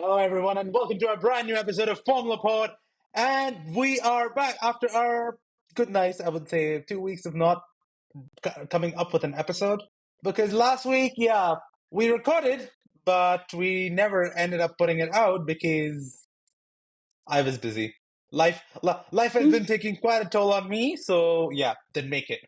Hello, everyone, and welcome to a brand new episode of Formula Pod. And we are back after our good nice, I would say, 2 weeks of not coming up with an episode. Because last week, we recorded, but we never ended up putting it out because I was busy. Life has been taking quite a toll on me, so didn't make it.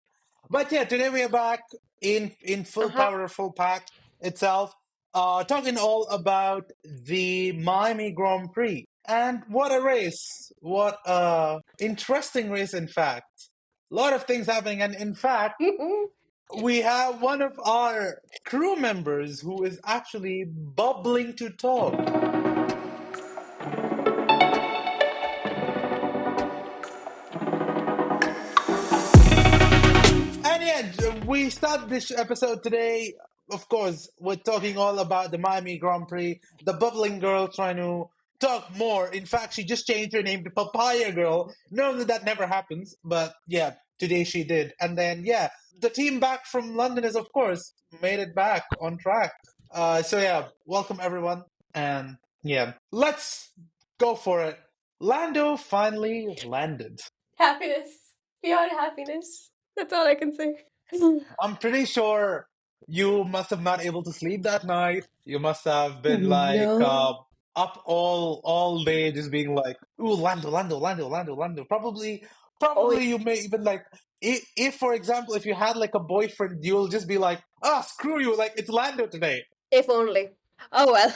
But today we are back in full Uh-huh. power, full pack itself, talking all about the Miami Grand Prix. And what a race! What a interesting race, in fact. A lot of things happening, and in fact, we have one of our crew members who is actually bubbling to talk. And we start this episode today, of course, we're talking all about the Miami Grand Prix, the bubbling girl trying to talk more. In fact, she just changed her name to Papaya Girl. Normally that never happens, but today she did. And then, the team back from London is, of course, made it back on track. Welcome everyone. And let's go for it. Lando finally landed. Happiness. Pure happiness. That's all I can say. I'm pretty sure you must have not able to sleep that night. You must have been No. up all day, just being like, "Ooh, Lando, Lando, Lando, Lando, Lando." Probably Oh, you may even like if for example, if you had like a boyfriend, you'll just be like, "Ah, screw you!" Like it's Lando today. if only. Oh well.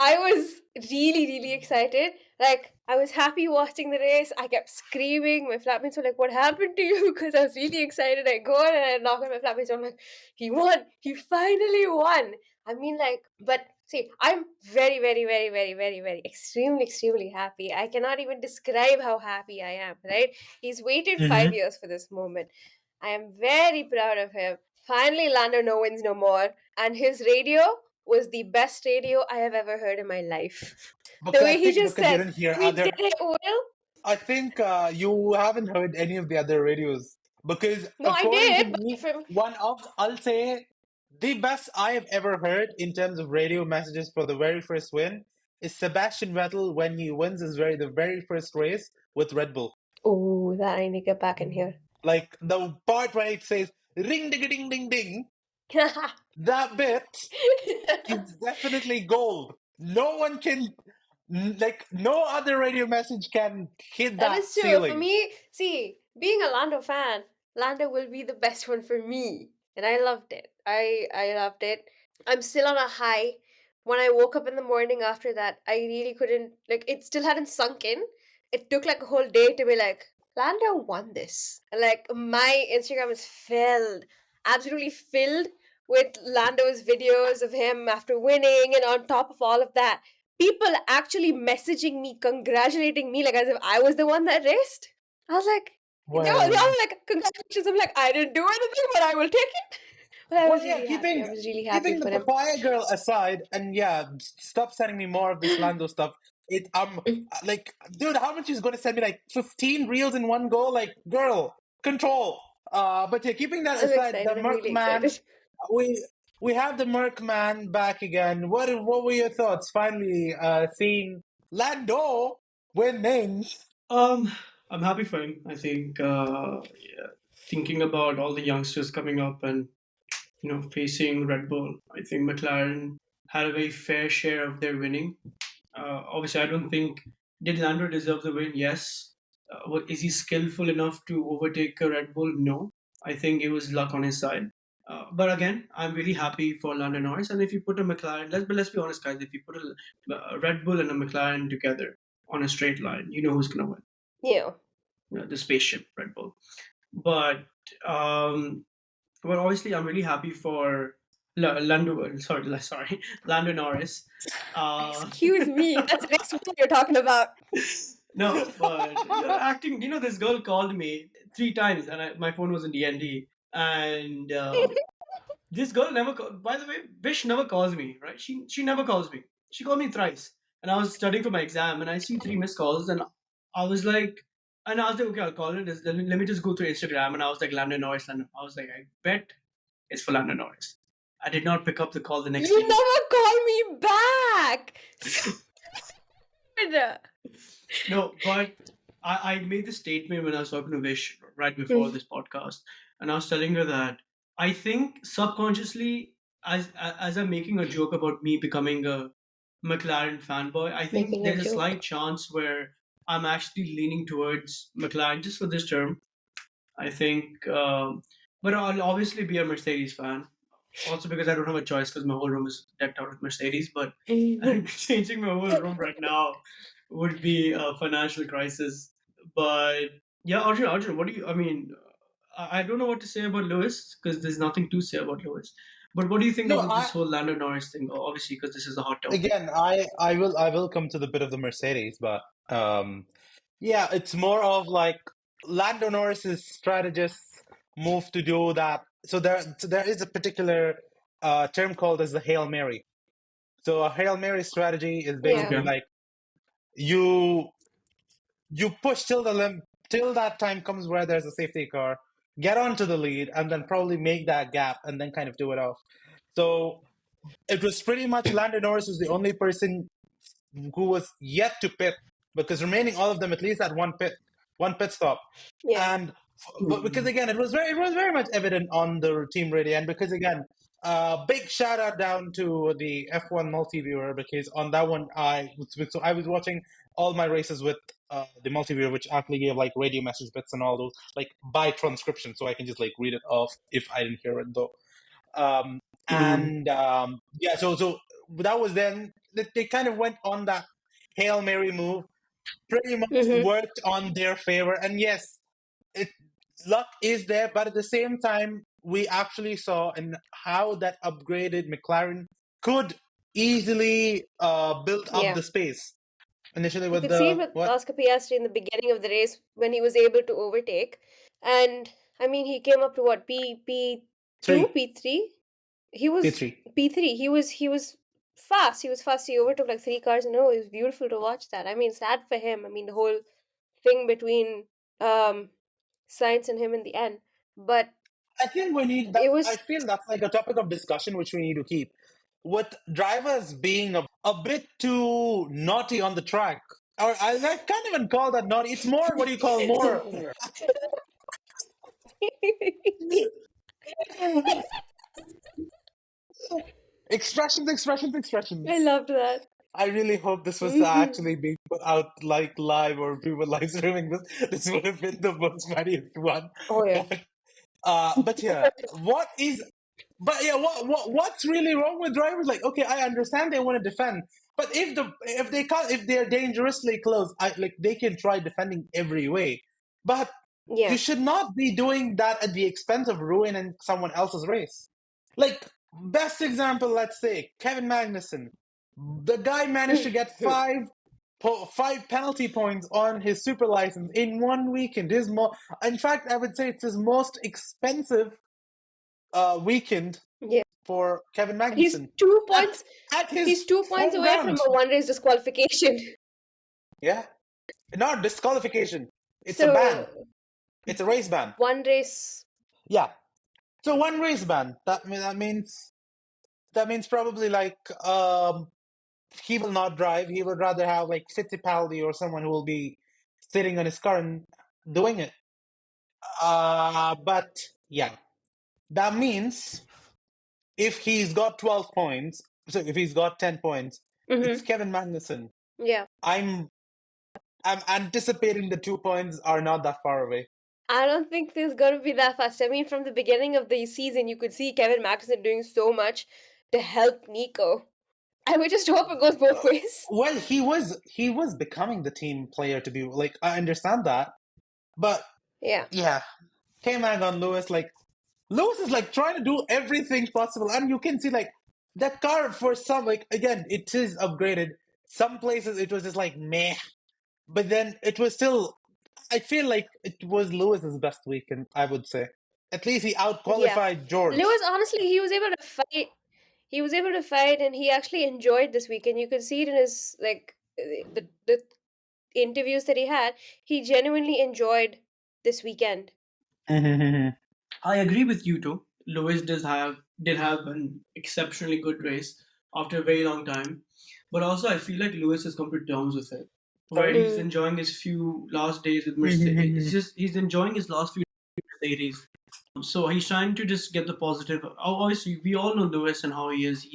I was really, really excited. Like, I was happy watching the race. I kept screaming. My flatmates were like, "What happened to you?" Because I was really excited. I go and I knock on my flatmates. I'm like, "He won. He finally won." I mean, like, but see, I'm very, very, very, very, very, very, extremely, extremely happy. I cannot even describe how happy I am, right? He's waited 5 years for this moment. I am very proud of him. Finally, Lando No Wins No More. And his radio was the best radio I have ever heard in my life. The Because I way he think just because you said, didn't hear "We did other. it, Will." I think you haven't heard any of the other radios because, No, I according to did, but me, from I'll say the best I have ever heard in terms of radio messages for the very first win is Sebastian Vettel when he wins the very first race with Red Bull. oh, that I need to get back in here. Like the part where it says ring ding ding ding ding, that bit is definitely gold. No one can, like, no other radio message can hit That that is true. For ceiling. me, see, being a Lando fan, Lando will be the best one for me. And I loved it. I loved it. I'm still on a high. When I woke up in the morning after that, I really couldn't, like, it still hadn't sunk in. It took like a whole day to be like, Lando won this. And like, my Instagram is filled, absolutely filled with Lando's videos of him after winning. And on top of all of that, people actually messaging me, congratulating me, like as if I was the one that raced. I was like, they all Well, like, congratulations. I'm like, I didn't do anything, but I will take it. But I was really happy. I was really happy keeping the for him. papaya girl aside, and stop sending me more of this Lando stuff. It like, dude, how much is going to send me? Like 15 reels in one go? Like, girl, control. But keeping that I'm aside, the excited. I'm Merc really Man, excited. we have the Merc Man back again. What were your thoughts finally seeing Lando winning? Um, I'm happy for him. I think, thinking about all the youngsters coming up and facing Red Bull, I think McLaren had a very fair share of their winning. Obviously, I don't think did Lando deserve the win? Yes. Is he skillful enough to overtake a Red Bull? No. I think it was luck on his side. But again, I'm really happy for Lando Norris. And if you put a McLaren, let's be honest, guys. If you put a Red Bull and a McLaren together on a straight line, you know who's gonna win. Yeah. The spaceship Red Bull. But um, well, obviously, I'm really happy for Lando. Sorry, Lando Norris. Excuse me. That's next one you're talking about. No, but acting. This girl called me 3 times, and my phone was in DND, and this girl never. By the way, Vish never calls me. Right? She never calls me. She called me thrice, and I was studying for my exam, and I see 3 missed calls, and I was like. And I was like, okay, I'll call it. Let me just go through Instagram. And I was like, Lando Norris. And I was like, I bet it's for Lando Norris. I did not pick up the call the next You day. never call me No, but I made the statement when I was talking to Vish right before this podcast, and I was telling her that I think subconsciously, as I'm making a joke about me becoming a McLaren fanboy, I think Making a there's a joke. slight chance where I'm actually leaning towards McLaren just for this term. I think, but I'll obviously be a Mercedes fan. Also because I don't have a choice because my whole room is decked out with Mercedes. But changing my whole room right now would be a financial crisis. But yeah, Arjun, what do you? I mean, I don't know what to say about Lewis because there's nothing to say about Lewis. But what do you think No, about this whole Lando Norris thing? Obviously, because this is a hot topic. again, I will come to the bit of the Mercedes, but yeah, it's more of like Lando Norris's strategists move to do that. So there is a particular term called as the Hail Mary. So a Hail Mary strategy is Yeah. basically Okay. like you you push till that time comes where there's a safety car, get onto the lead, and then probably make that gap and then kind of do it off. So it was pretty much Lando Norris was the only person who was yet to pit because remaining all of them at least had one pit stop. Yeah. And but because again it was very much evident on the team radio, and because again big shout out down to the F1 multi viewer because on that one I was watching all my races with the multi viewer, which actually gave like radio message bits and all those like by transcription, so I can just like read it off if I didn't hear it though. um, Mhm. and yeah, so that was then they kind of went on that Hail Mary move, pretty much worked on their favor. And yes, it luck is there, but at the same time, we actually saw and how that upgraded McLaren could easily build up Yeah. the space initially You with could see it the with what Oscar Piastri in the beginning of the race when he was able to overtake. And I mean, he came up to what, P2, three P3? He was P3. P3. He was fast. He was fast. He overtook like three cars in a row. It was beautiful to watch that. I mean, sad for him. I mean, the whole thing between Science and him in the end. But I think we need that. it I was feel that's like a topic of discussion which we need to keep with drivers being a bit too naughty on the track. Or I can't even call that naughty. It's more what do you call more expressions, expressions, I expressions. loved that. I really hope this was actually being put out like live or if we were live streaming this. This would have been the most funniest one. Oh yeah. But yeah, what is but yeah, what's really wrong with drivers? Like, okay, I understand they want to defend, but if they can't if they're dangerously close, I like they can try defending every way. But you Yeah. should not be doing that at the expense of ruining someone else's race. Like best example, let's say Kevin Magnussen. The guy managed to get five penalty points on his super license in one weekend. In fact, I would say it's his most expensive weekend Yeah. for Kevin He's Magnussen 2 points. at He's his 2 points home away from ground. a one race disqualification. Yeah, not disqualification. It's a ban. So It's a race ban. one race. Yeah. So one race ban. That means probably like he will not drive. He would rather have like Fittipaldi or someone who will be sitting on his car and doing it. But yeah, that means if he's got 12 points, so if he's got 10 points, it's Kevin Magnussen. Yeah. I'm anticipating the 2 points are not that far away. I don't think there's gonna be that fast. I mean, from the beginning of the season, you could see Kevin Magnussen doing so much to help Nico. I would just hope it goes both ways. Well, he was becoming the team player to be like I understand that, but Yeah. yeah, K-Mag on Lewis, like Lewis is like trying to do everything possible, and you can see like that car for some like again it is upgraded. Some places it was just like meh, but then it was still. I feel like it was Lewis's best weekend. I would say at least he Yeah. outqualified George. Lewis, honestly, he was able to fight. He was able to fight, and he actually enjoyed this weekend. You could see it in his like the interviews that he had. He genuinely enjoyed this weekend. I agree with you too. Lewis did have an exceptionally good race, after a very long time. But also, I feel like Lewis has come to terms with it, where Sorry. he's Mm. enjoying his few last days with Mercedes. It's just he's enjoying his last few Mercedes. So he's trying to just get the positive. Obviously, we all know Lewis and how he is.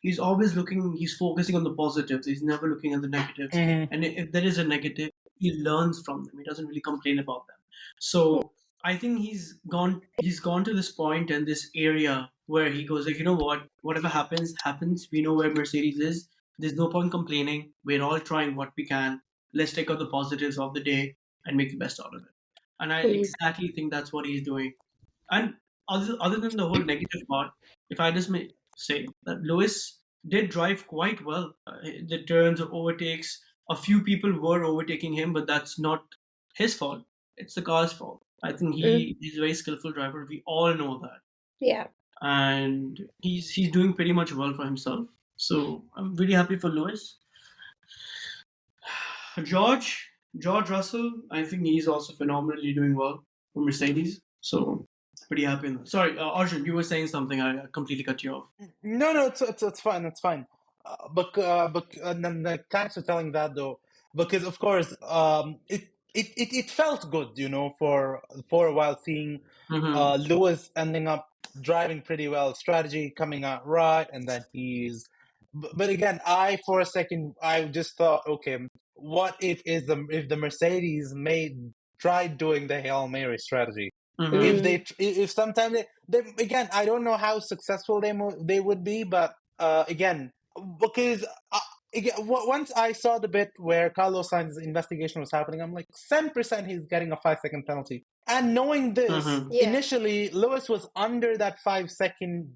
He's always looking. He's focusing on the positives. He's never looking at the negatives. And if there is a negative, he learns from them. He doesn't really complain about them. So I think he's gone. He's gone to this point and this area where he goes like, you know what? Whatever happens, happens. We know where Mercedes is. There's no point complaining. We're all trying what we can. Let's take out the positives of the day and make the best out of it. And I exactly think that's what he's doing. And other than the whole negative part, if I just may say that Lewis did drive quite well. The turns or overtakes, a few people were overtaking him, but that's not his fault. It's the car's fault. I think he's a very skillful driver. We all know that, Yeah. and he's doing pretty much well for himself. So I'm really happy for Lewis. George Russell, I think he's also phenomenally doing well for Mercedes. So pretty happy in that. Sorry, Arjun, you were saying something. I completely cut you off. No, it's fine. It's fine. Thanks for telling that though, because of course, it felt good, for a while seeing Mm-hmm. Lewis ending up driving pretty well, strategy coming out right, and then But again, for a second, I just thought, okay, what if the Mercedes tried doing the Hail Mary strategy? Mm-hmm. If sometimes they again, I don't know how successful they would be, but again, because again, once I saw the bit where Carlos Sainz's investigation was happening, I'm like 10% he's getting a 5 second penalty. And knowing this, Mm-hmm. Yeah. initially Lewis was under that 5 second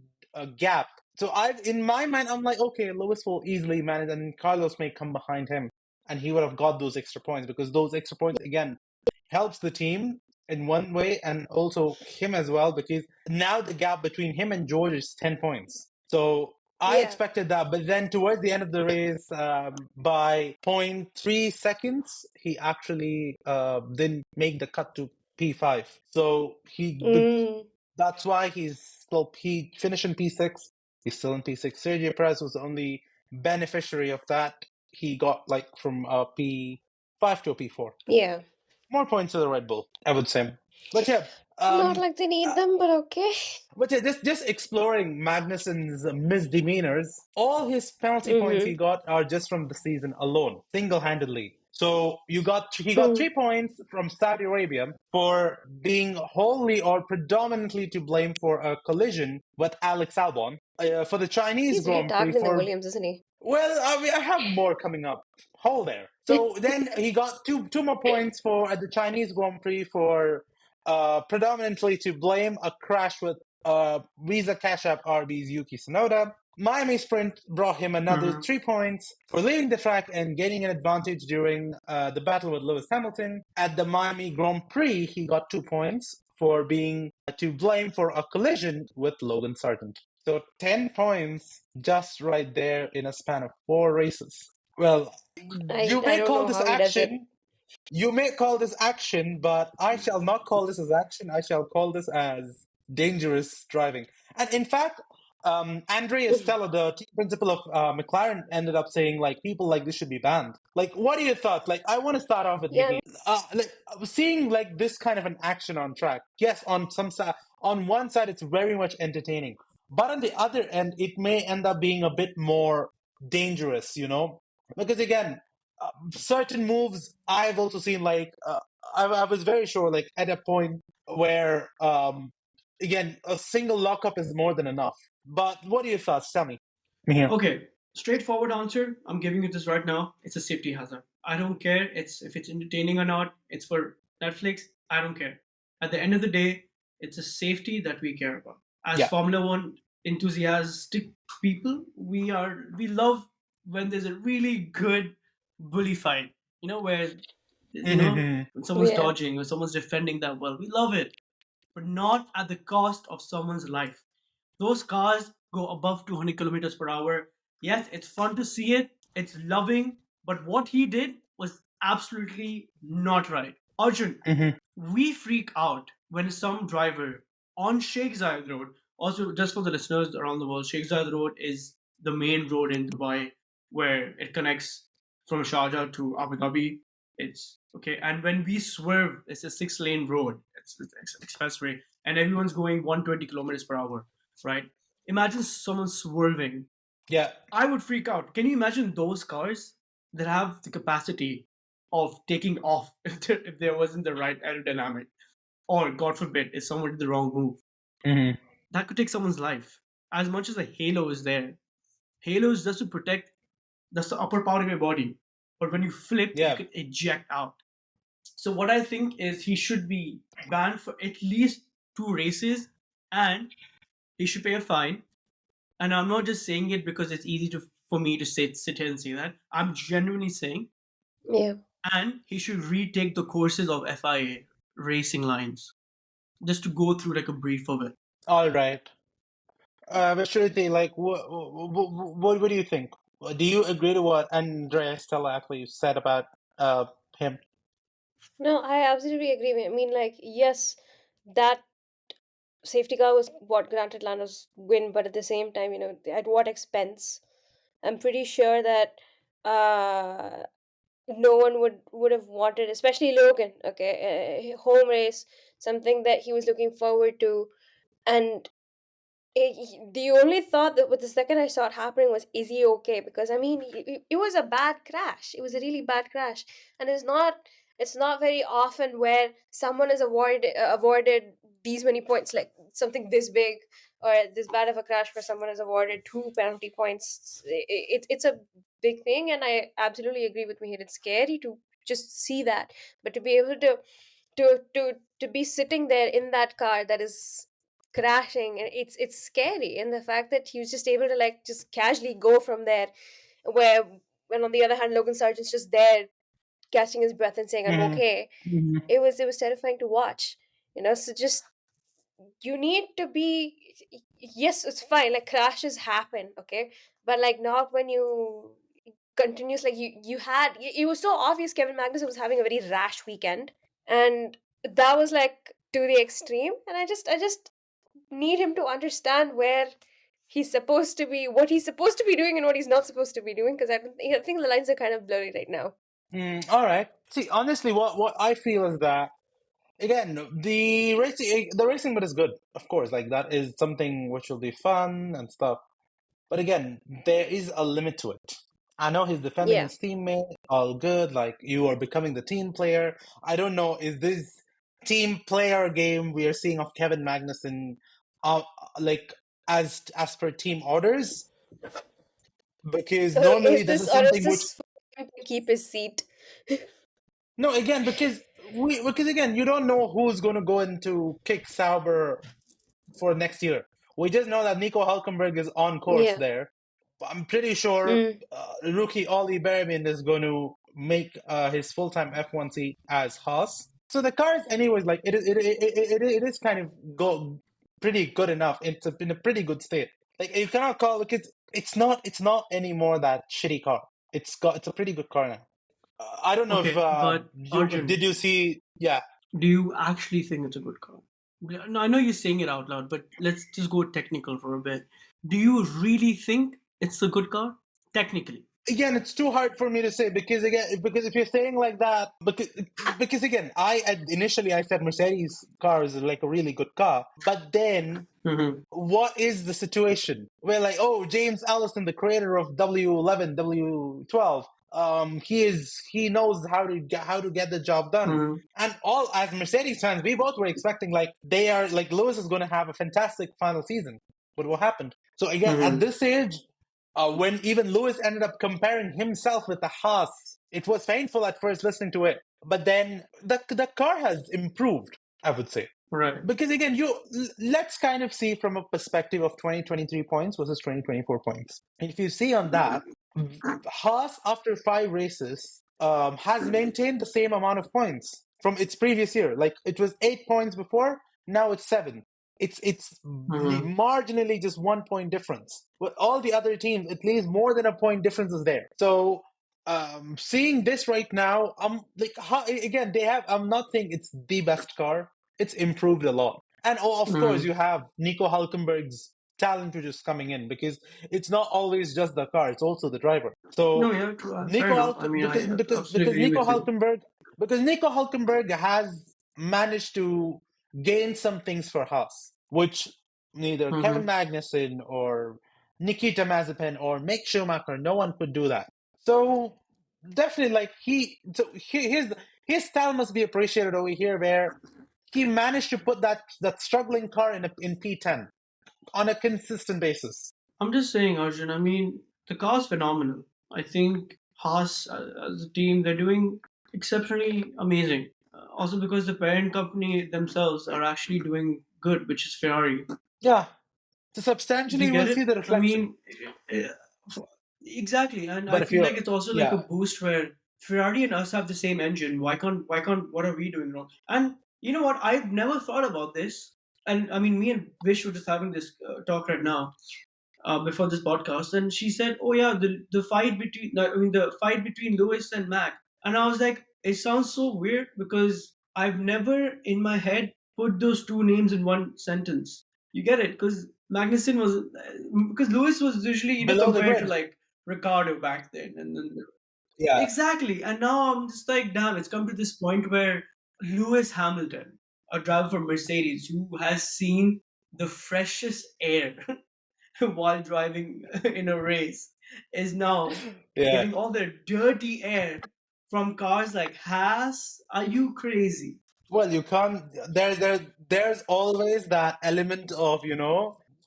gap. So in my mind, I'm like, okay, Lewis will easily manage, and Carlos may come behind him, and he would have got those extra points, because those extra points again helps the team in one way, and also him as well, because now the gap between him and George is 10 points. So I Yeah. expected that, but then towards the end of the race, by 0.3 seconds, he actually didn't make the cut to P5. So that's why he finished in P6. He's still in P6. Sergio Perez was the only beneficiary of that. He got like from P5 to a P4. Yeah. More points to the Red Bull, I would say. But yeah, Not like they need them, but okay. but yeah, just exploring Magnussen's misdemeanors. All his penalty points he got are just from the season alone, single-handedly. So he got 3 points from Saudi Arabia for being wholly or predominantly to blame for a collision with Alex Albon. For the Chinese He's really Grand Prix targeting the for Williams, isn't he? well, I have more coming up. Hold there. So then he got two more points for at the Chinese Grand Prix for predominantly to blame a crash with Visa Cash App RB's Yuki Tsunoda. Miami Sprint brought him another Mm-hmm. 3 points for leaving the track and gaining an advantage during the battle with Lewis Hamilton. At the Miami Grand Prix, he got 2 points for being to blame for a collision with Logan Sargent. So 10 points just right there in a span of 4 races. Well, you I may don't call know this how he does it. action. You may call this action, but I shall not call this as action. I shall call this as dangerous driving. And in fact, Andrea Stella, the team principal of McLaren, ended up saying like people like this should be banned. Like, what are your thoughts? Like, I want to start off with Yeah. Mickey. Like seeing like this kind of an action on track. Yes, on some side, on one side, it's very much entertaining, but on the other end, it may end up being a bit more dangerous. Because again, certain moves I've also seen like I was very sure like at a point where again a single lockup is more than enough. But what are your thoughts? Tell me. Yeah. Okay, straightforward answer. I'm giving you this right now. It's a safety hazard. I don't care. If it's entertaining or not. It's for Netflix. I don't care. At the end of the day, it's a safety that we care about. As Yeah. Formula One enthusiastic people, we love when there's a really good bully fight. Where when someone's Yeah. dodging, when someone's defending that well. We love it, but not at the cost of someone's life. Those cars go above 200 kilometers per hour. Yes, it's fun to see it. It's loving. But what he did was absolutely not right. Arjun, we freak out when some driver on Sheikh Zayed Road, also just for the listeners around the world, Sheikh Zayed Road is the main road in Dubai where it connects from Sharjah to Abu Dhabi. It's okay. And when we swerve, it's a 6-lane road. It's expressway, and everyone's going 120 kilometers per hour, right? Imagine someone swerving. Yeah. I would freak out. Can you imagine those cars that have the capacity of taking off if there wasn't the right aerodynamic? Or, God forbid, if someone did the wrong move? Mm-hmm. That could take someone's life. As much as a halo is there, halo is just to protect that's the upper part of your body. But when you flip, you Yeah. can eject out. So what I think is he should be banned for at least 2 races, and he should pay a fine. And I'm not just saying it because it's easy for me to sit here and say that. I'm genuinely saying, Yeah. and he should retake the courses of FIA racing lines just to go through like a brief of it. All right. Vishruthi, like, what do you think? Do you agree to what Andrea Stella actually said about him? No, I absolutely agree. I mean, like, yes, that safety car was what granted Lando's win, but at the same time, at what expense? I'm pretty sure that uh, no one would have wanted, especially Logan. Okay, home race, something that he was looking forward to, and the only thought that with the second I saw it happening was, is he okay? Because I mean, it was a bad crash. It was a really bad crash, and it's not very often where someone is avoided these many points, like something this big or this bad of a crash where someone is awarded 2 penalty points. It's a big thing, and I absolutely agree with Mihir. It's scary to just see that, but to be able to be sitting there in that car that is crashing, and it's scary, and the fact that he was just able to like just casually go from there, where when on the other hand Logan Sargent's just there catching his breath and saying I'm Mm-hmm. okay. Mm-hmm. It was terrifying to watch, so just you need to be, yes, it's fine, like crashes happen, okay, but like not when you continuous, like you had it was so obvious Kevin Magnussen was having a very rash weekend, and that was like to the extreme, and I just need him to understand where he's supposed to be, what he's supposed to be doing, and what he's not supposed to be doing. Because I think the lines are kind of blurry right now. All right. See, honestly, what I feel is that again, the racing bit is good, of course. Like that is something which will be fun and stuff. But again, there is a limit to it. I know he's defending Yeah. his teammate, all good. Like you are becoming the team player. I don't know, is this team player game we are seeing of Kevin Magnussen, uh, like as per team orders? Because So normally is this this is or is something which this for him to keep his seat? no again because again you don't know who's going to go into kick Sauber for next year. We just know that Nico Hulkenberg is on course Yeah. there. I'm pretty sure Mm. rookie Ollie Behrman is going to make his full-time F1 seat as Haas. So the cars, anyways, like it is kind of pretty good enough. It's in a pretty good state. Like you cannot call because it's not anymore that shitty car. It's a pretty good car now. I don't know if Okay, but you Arjun, did you see? Yeah, do you actually think it's a good car? No, I know you're saying it out loud, but let's just go technical for a bit. Do you really think it's a good car? Technically. again, it's too hard for me to say because if you're saying like that, because again, initially I said Mercedes car is like a really good car, but then Mm-hmm. what is the situation? We're like, oh, James Allison, the creator of W11, W12, he knows how to get the job done. Mm-hmm. And all as Mercedes fans, we both were expecting like they are like Lewis is going to have a fantastic final season. But what happened? So again, at Mm-hmm. this stage, when even Lewis ended up comparing himself with the Haas, it was painful at first listening to it. But then the car has improved, I would say. Right. Because again, let's kind of see from a perspective of 2023 points versus 2024 points. And if you see on that, Haas after 5 races has maintained the same amount of points from its previous year. Like it was 8 points before, now it's 7. It's Mm-hmm. marginally just 1 point difference. With all the other teams, at least more than a point difference is there. So seeing this right now, like again they have. I'm not saying it's the best car. It's improved a lot. And of course, Mm-hmm. you have Nico Hulkenberg's talent which is coming in, because it's not always just the car; it's also the driver. No, So yeah, true. Fair enough. I mean, I absolutely agree with you. Because Nico Hulkenberg has managed to gain some things for Haas, which neither Kevin Mm-hmm. Magnussen or Nikita Mazepin or Mick Schumacher, no one could do that. So definitely, like his style must be appreciated over here, where he managed to put that struggling car in P10 on a consistent basis. I'm just saying, Arjun. I mean, the car's phenomenal. I think Haas as a team, they're doing exceptionally amazing. Also because the parent company themselves are actually doing good, which is Ferrari. Yeah, so Do you substantially get we'll see it? the I reflection. mean, eh, exactly. And I But if feel you, like it's also like a yeah, boost where Ferrari and us have the same engine. Why can't, what are we doing wrong? And you know what? I've never thought about this. And I mean, me and Vish were just having this talk right now before this podcast, and she said, "Oh yeah, the fight between the fight between Lewis and Mac." And I was like, it sounds so weird because I've never in my head put those two names in one sentence. You get it? Because Magnussen was because Lewis was usually below the compared to grid. like Ricardo back then, and then Yeah, exactly. And now I'm just like, damn, it's come to this point where Lewis Hamilton, a driver for Mercedes, who has seen the freshest air while driving in a race is now yeah. getting all the dirty air from cars like Haas. Are you crazy? Well, you can't. There's always that element of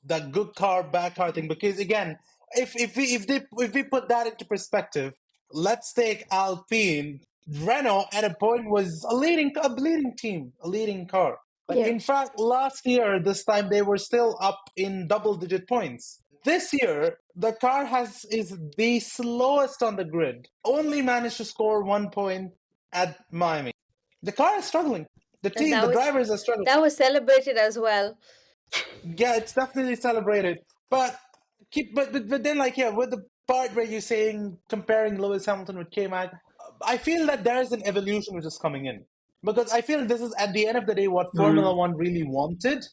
that good car, bad car thing. Because again, if we put that into perspective, let's take Alpine. Renault at a point was a leading team, a leading car. Like Yeah. in fact, last year this time they were still up in double-digit points. This year, the car has is the slowest on the grid. Only managed to score 1 point at Miami. The car is struggling. And The drivers are struggling. that was celebrated as well. Yeah, it's definitely celebrated. But but then like yeah, with the part where you're saying comparing Lewis Hamilton with K-Mag, I feel that there is an evolution which is coming in. Because I feel this is at the end of the day what Formula Mm. One really wanted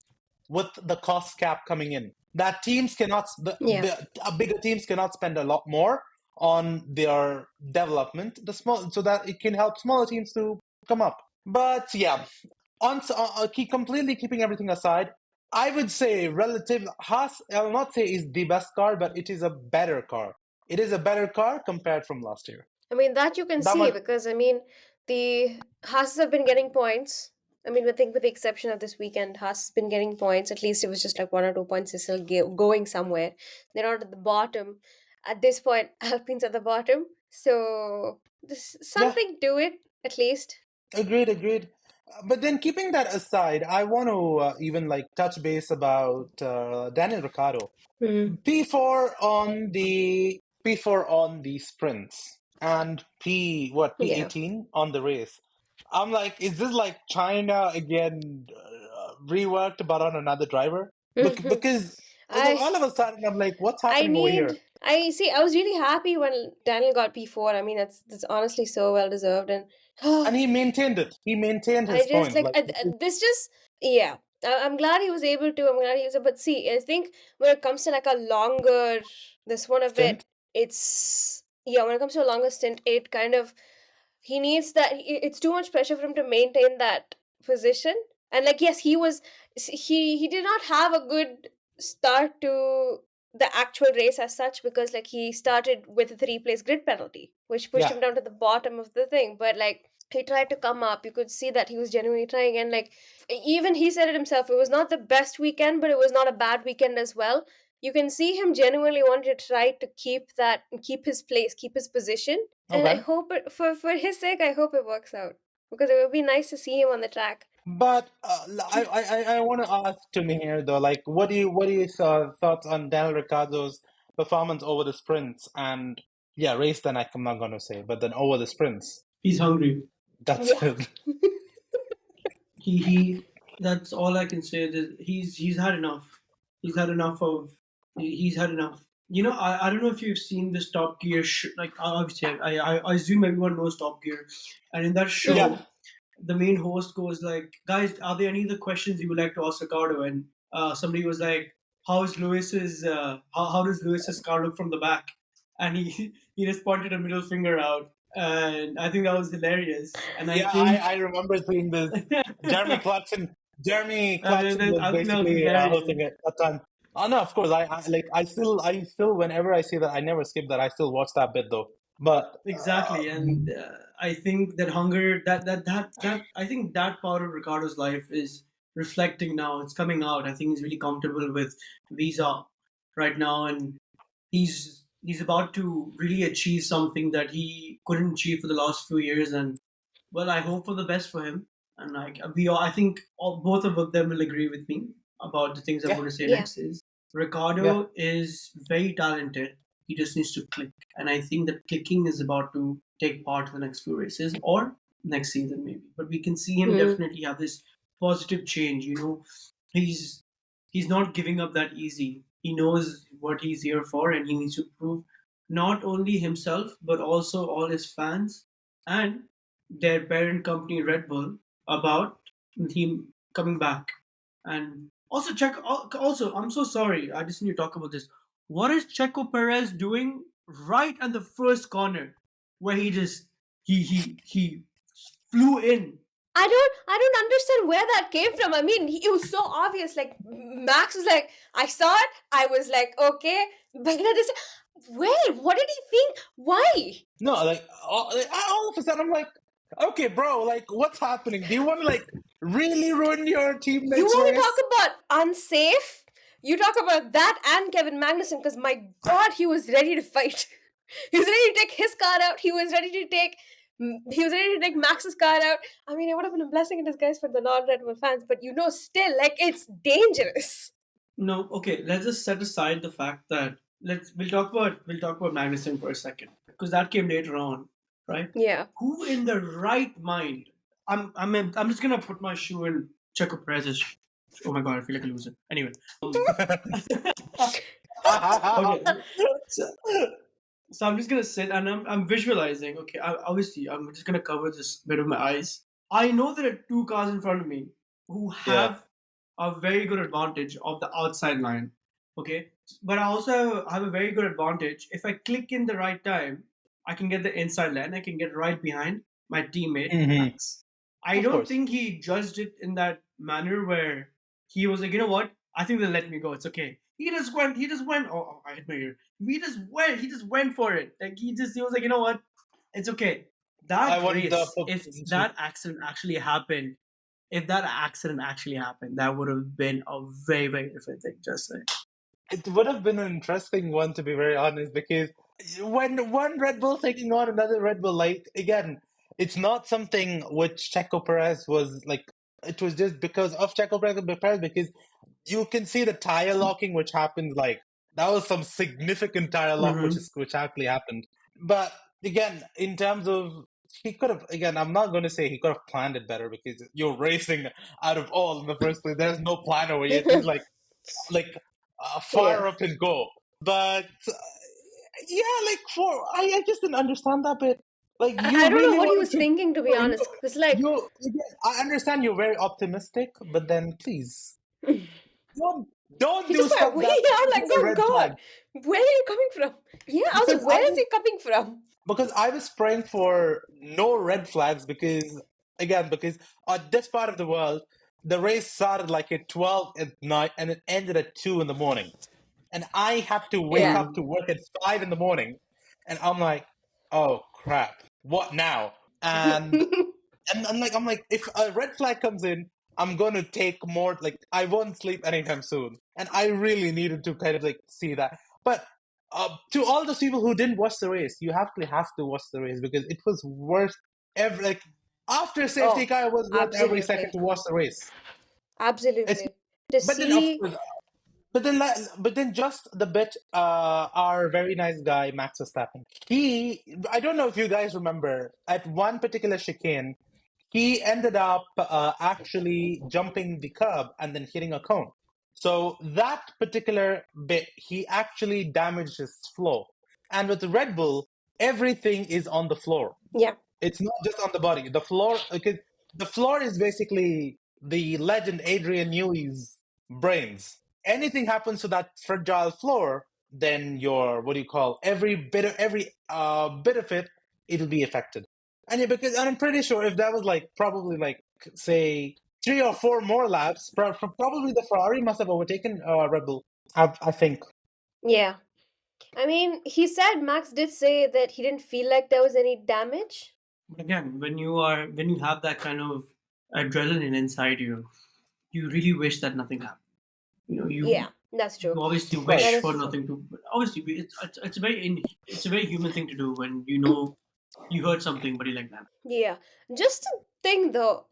with the cost cap coming in. That teams cannot Yeah. bigger teams cannot spend a lot more on their development, the small so that it can help smaller teams to come up. But yeah, completely keeping everything aside, I would say relative Haas. I'll not say is the best car, but it is a better car. It is a better car compared from last year. I mean, that you can That see much, because, I mean, the Haas have been getting points. I mean, I think with the exception of this weekend, Haas has been getting points. At least it was just like 1 or 2 points. They're still going somewhere. They're not at the bottom. At this point, Alpine's at the bottom. So there's yeah, something to it, at least. agreed, agreed. But then keeping that aside, I want to even like touch base about Daniel Ricciardo. Hmm. P4 on the sprints and Yeah. P18 on the race. I'm like, is this like China again reworked but on another driver? Because I all of a sudden I'm like, what's happening over here? I see. I was really happy when Daniel got P4. I mean, that's honestly so well deserved. And And he maintained it. He maintained I his just points. like Like this. Just yeah. I'm glad he was able to. I'm glad he was. But see, I think when it comes to like a longer this one of it, stint. it's yeah. When it comes to a longer stint, it kind of he needs that. It's too much pressure for him to maintain that position. And like yes, he did not have a good start to the actual race as such because like he started with a 3 place grid penalty, which pushed Yeah. him down to the bottom of the thing. But like he tried to come up. You could see that he was genuinely trying, and like even he said it himself. It was not the best weekend, but it was not a bad weekend as well. You can see him genuinely wanted to try to keep his place, keep his position, and I Okay. hope it for his sake. I hope it works out because it would be nice to see him on the track. But I want to ask Timmy here though, like, what do you thoughts on Daniel Ricciardo's performance over the sprints and yeah, race? Then I'm not gonna say, but then over the sprints, He's hungry. that's Yeah. it. He that's all I can say. That he's had enough. He's had enough of. He's had enough. I don't know if you've seen this Top Gear. Like obviously, I assume everyone knows Top Gear, and in that Mhm. Yeah, show, the main host goes like, "Guys, are there any other questions you would like to ask Ricardo?" And somebody was like, how's Lewis's how does Lewis's car look from the back, and he just pointed a middle finger out, and I think that was hilarious. And I Yeah, think I remember seeing this. Jeremy Clarkson. Jeremy I Clarkson was think that was basically hilarious. hosting it that time. Oh no, of course. I still whenever I see that, I never skip that. I still watch that bit though. But Exactly, and I think that hunger, that I think that part of Ricardo's life is reflecting now. It's coming out. I think he's really comfortable with Visa right now, and he's about to really achieve something that he couldn't achieve for the last few years. And well, I hope for the best for him. And I think both of them will agree with me about the things I'm yeah, going to say Yeah. next. Is yeah, Ricardo is very talented. He just needs to click, and I think that clicking is about to take part in the next few races or next season maybe. But we can see him Mm. definitely have this positive change. He's he's not giving up that easy. He knows what he's here for, and he needs to prove not only himself but also all his fans and their parent company Red Bull about him coming back. And also check. Also, I'm so sorry. I just need to talk about this. What is Checo Perez doing right at the first corner, where he flew in? I don't understand where that came from. I mean, it was so obvious. Like Max was like, I saw it. I was like, okay, but I just, where? What did he think? Why? no, all of a sudden I'm like, okay, bro, like what's happening? Do you want to like really ruin your You teammates' want to race? talk about unsafe? You talk about that and Kevin Magnussen, because my God, he was ready to fight. He was ready to take his car out. He was ready to take. He was ready to take Max's car out. I mean, it would have been a blessing in disguise for the non-Red Bull fans, but still, like, it's dangerous. No, okay. Let's just set aside the fact that we'll talk about Magnussen for a second because that came later on, right? Yeah. Who in the right mind? I'm just gonna put my shoe in Checo Perez's. Oh my god, I feel like a loser. Anyway, okay. So, so I'm just gonna sit and I'm visualizing. Okay, obviously I'm just gonna cover this bit of my eyes. I know there are two cars in front of me who Yeah. have a very good advantage of the outside line. Okay, but I also have a very good advantage. If I click in the right time, I can get the inside line. I can get right behind my teammate Hmm. Max. I Of don't course. think he judged it in that manner where he was like, you know what? I think they'll let me go. It's okay. He just went. He just went. Oh, I hit my ear. He just went. He just went for it. Like he was like, you know what? It's okay. I That want the race, pole if position. that accident actually happened, that would have been a very, very different thing. Just saying. It would have been an interesting one, to be very honest, because when one Red Bull taking on another Red Bull, like again, it's not something which Checo Perez was like. It was just because of Checo Perez, because you can see the tire locking which happened. Like that was some significant tire lock Mm-hmm. which actually happened. But again, in terms of he could have again, I'm not going to say he could have planned it better because you're racing out of all in the first place. There's no plan over here. It's just like Yeah. fire up and go. But yeah, like I just didn't understand that bit. Like I you don't know really what he wanted was to. thinking, to be No, honest. Because, like, again, I understand you're very optimistic, but then please don't don't he do just went, stuff that I'm like, is a oh red flag. God, where are you coming from? Yeah, also, Because where is he coming from? I was praying for no red flags because at this part of the world the race started like at 12 at night and it ended at 2 in the morning. And I had to wake Yeah. up to work at 5 in the morning, and I'm like, oh crap, what now? And I'm like, if a red flag comes in, I'm gonna take more. Like, I won't sleep anytime soon, and I really needed to kind of like see that. But to all those people who didn't watch the race, you have to watch the race because it was worth every like after safety Oh, car, it was worth every second absolutely. to watch the race. It's Absolutely. To but then of see. course but then just the bit, our very nice guy Max Verstappen. I don't know if you guys remember, at one particular chicane, he ended up actually jumping the curb and then hitting a cone. So that particular bit, he actually damaged his floor. And with the Red Bull, everything is on the floor. Yeah. It's not just on the body. The floor, because the floor is basically the legend Adrian Newey's brains. anything happens to that fragile floor, then your what do you call every bit of it, it'll be affected. And I'm pretty sure if that was like probably like say 3 or 4 more laps, probably the Ferrari must have overtaken Red Bull. I think. Yeah. I mean, Max did say that he didn't feel like there was any damage. But again, when you have that kind of adrenaline inside you, you really wish that nothing happened. Yeah, that's true. You obviously Right. wish That is for true. nothing to. But obviously, it's a very human thing to do when you know you heard something, but you're like, nah. Yeah. Just a thing though,